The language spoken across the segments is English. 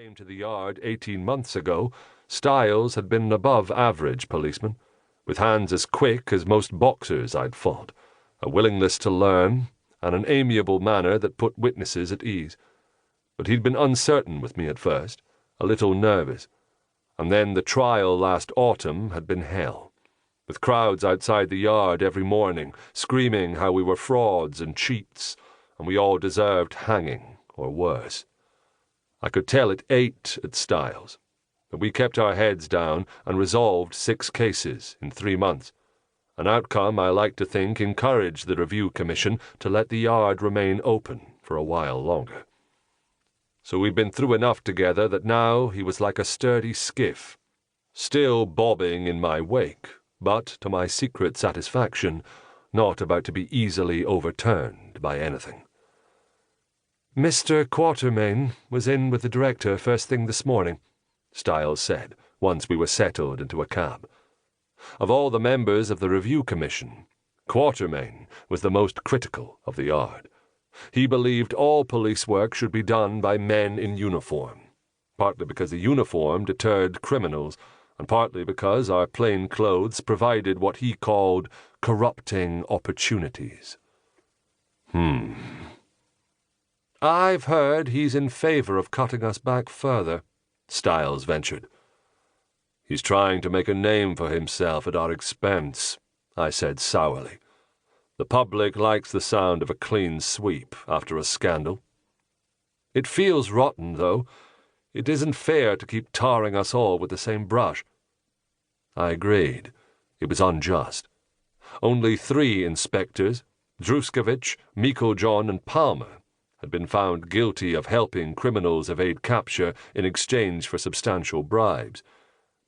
came to the yard 18 months ago, Stiles had been an above-average policeman, with hands as quick as most boxers I'd fought, a willingness to learn, and an amiable manner that put witnesses at ease. But he'd been uncertain with me at first, a little nervous, and then the trial last autumn had been hell, with crowds outside the yard every morning, screaming how we were frauds and cheats, and we all deserved hanging, or worse. I could tell it ate at Stiles, but we kept our heads down and resolved 6 cases in 3 months, an outcome I like to think encouraged the Review Commission to let the yard remain open for a while longer. So we'd been through enough together that now he was like a sturdy skiff, still bobbing in my wake, but, to my secret satisfaction, not about to be easily overturned by anything. "Mr. Quatermain was in with the director first thing this morning," Stiles said, once we were settled into a cab. Of all the members of the Review Commission, Quatermain was the most critical of the yard. He believed all police work should be done by men in uniform, partly because the uniform deterred criminals, and partly because our plain clothes provided what he called corrupting opportunities. "I've heard he's in favor of cutting us back further," Stiles ventured. "He's trying to make a name for himself at our expense," I said sourly. "The public likes the sound of a clean sweep after a scandal. It feels rotten, though. It isn't fair to keep tarring us all with the same brush." I agreed. It was unjust. Only 3 inspectors, Druskovich, Meiklejohn, and Palmer, had been found guilty of helping criminals evade capture in exchange for substantial bribes,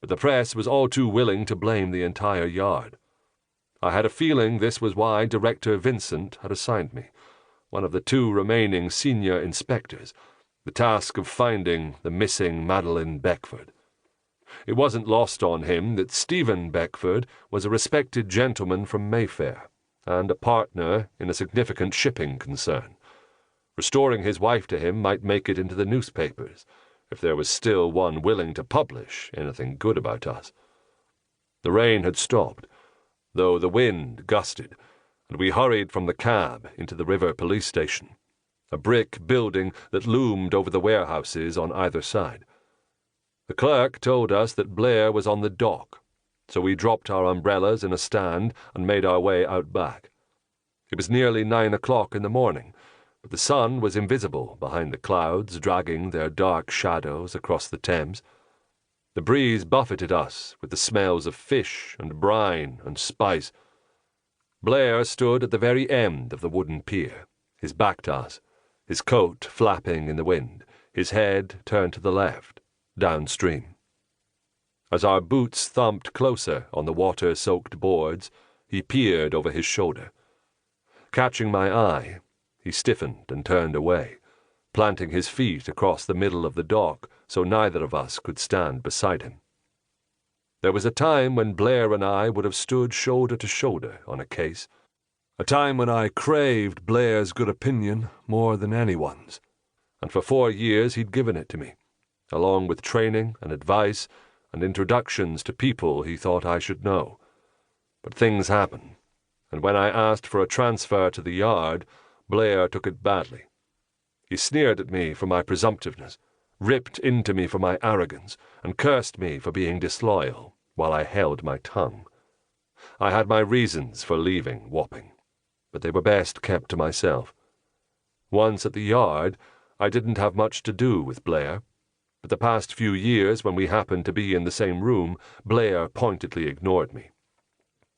but the press was all too willing to blame the entire yard. I had a feeling this was why Director Vincent had assigned me, one of the 2 remaining senior inspectors, the task of finding the missing Madeline Beckford. It wasn't lost on him that Stephen Beckford was a respected gentleman from Mayfair, and a partner in a significant shipping concern. Restoring his wife to him might make it into the newspapers, if there was still one willing to publish anything good about us. The rain had stopped, though the wind gusted, and we hurried from the cab into the river police station, a brick building that loomed over the warehouses on either side. The clerk told us that Blair was on the dock, so we dropped our umbrellas in a stand and made our way out back. It was nearly 9 o'clock in the morning, but the sun was invisible behind the clouds dragging their dark shadows across the Thames. The breeze buffeted us with the smells of fish and brine and spice. Blair stood at the very end of the wooden pier, his back to us, his coat flapping in the wind, his head turned to the left, downstream. As our boots thumped closer on the water-soaked boards, he peered over his shoulder. Catching my eye, he stiffened and turned away, planting his feet across the middle of the dock so neither of us could stand beside him. There was a time when Blair and I would have stood shoulder to shoulder on a case, a time when I craved Blair's good opinion more than anyone's, and for 4 years he'd given it to me, along with training and advice and introductions to people he thought I should know. But things happened, and when I asked for a transfer to the yard, Blair took it badly. He sneered at me for my presumptiveness, ripped into me for my arrogance, and cursed me for being disloyal, while I held my tongue. I had my reasons for leaving Wapping, but they were best kept to myself. Once at the yard, I didn't have much to do with Blair, but the past few years when we happened to be in the same room, Blair pointedly ignored me.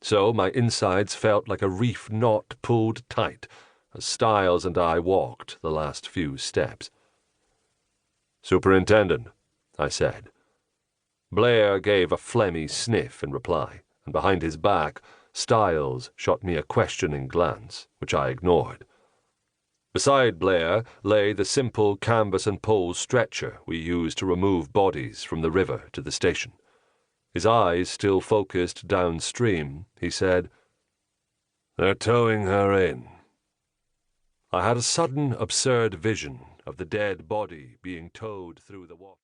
So my insides felt like a reef knot pulled tight, as Stiles and I walked the last few steps. "Superintendent," I said. Blair gave a phlegmy sniff in reply, and behind his back, Stiles shot me a questioning glance, which I ignored. Beside Blair lay the simple canvas and pole stretcher we used to remove bodies from the river to the station. His eyes still focused downstream, he said, "They're towing her in." I had a sudden, absurd vision of the dead body being towed through the water.